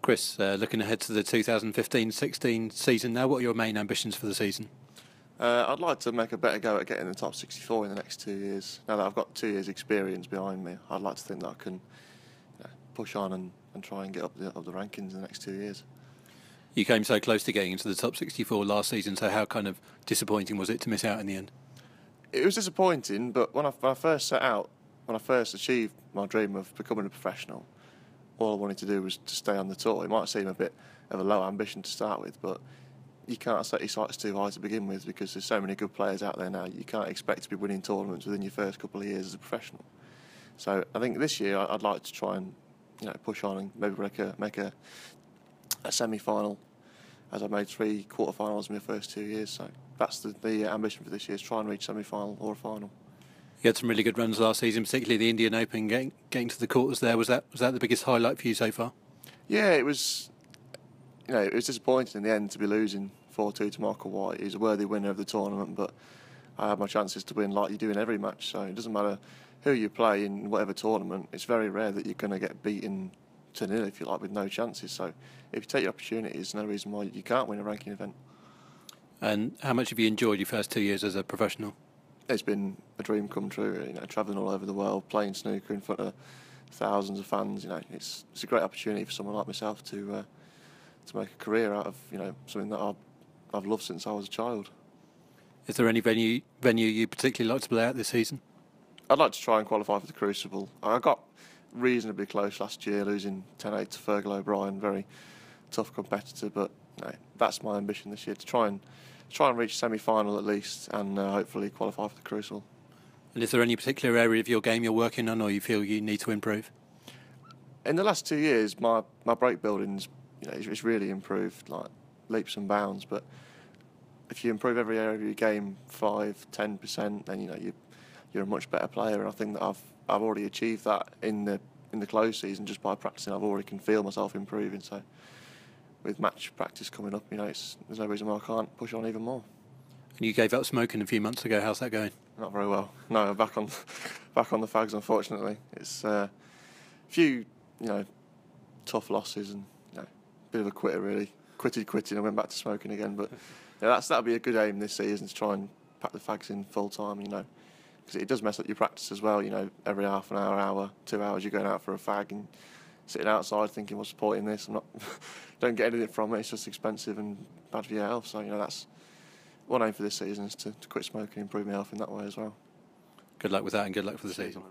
Chris, looking ahead to the 2015-16 season now, what are your main ambitions for the season? I'd like to make a better go at getting the top 64 in the next 2 years. Now that I've got 2 years' experience behind me, I'd like to think that I can push on and try and get up the rankings in the next 2 years. You came so close to getting into the top 64 last season, so how kind of disappointing was it to miss out in the end? It was disappointing, but when I first set out, when I first achieved my dream of becoming a professional, all I wanted to do was to stay on the tour. It might seem a bit of a low ambition to start with, but you can't set your sights too high to begin with because there's so many good players out there now. You can't expect to be winning tournaments within your first couple of years as a professional. So I think this year I'd like to try and push on and maybe make a semi-final, as I made 3 quarter-finals in my first 2 years. So that's the ambition for this year, is try and reach semi-final or a final. You had some really good runs last season, particularly the Indian Open, getting to the quarters there. Was that the biggest highlight for you so far? Yeah, it was. It was disappointing in the end to be losing 4-2 to Michael White. He's a worthy winner of the tournament, but I had my chances to win like you do in every match. So it doesn't matter who you play in whatever tournament. It's very rare that you're going to get beaten to nil, if you like, with no chances. So if you take your opportunities, there's no reason why you can't win a ranking event. And how much have you enjoyed your first 2 years as a professional? It's been a dream come true. Travelling all over the world, playing snooker in front of thousands of fans. It's a great opportunity for someone like myself to make a career out of something that I've loved since I was a child. Is there any venue you particularly like to play at this season? I'd like to try and qualify for the Crucible. I got reasonably close last year, losing 10-8 to Fergal O'Brien, very tough competitor. But that's my ambition this year, to try and reach semi-final at least, and hopefully qualify for the Crucible. And is there any particular area of your game you're working on, or you feel you need to improve? In the last 2 years, my break building's it's really improved, like leaps and bounds. But if you improve every area of your game 5-10%, then you're a much better player. And I think that I've already achieved that in the close season just by practicing. I've already can feel myself improving. So with match practice coming up, there's no reason why I can't push on even more. And you gave up smoking a few months ago. How's that going? Not very well. No, I'm back on the fags, unfortunately. It's a few tough losses and bit of a quitter, really. Quitting and went back to smoking again. But that'll be a good aim this season, to try and pack the fags in full time, because it does mess up your practice as well. Every half an hour, 2 hours, you're going out for a fag and sitting outside thinking, what's the point in this? Don't get anything from it. It's just expensive and bad for your health. So that's one aim for this season, is to quit smoking and improve my health in that way as well. Good luck with that, and good luck for the season.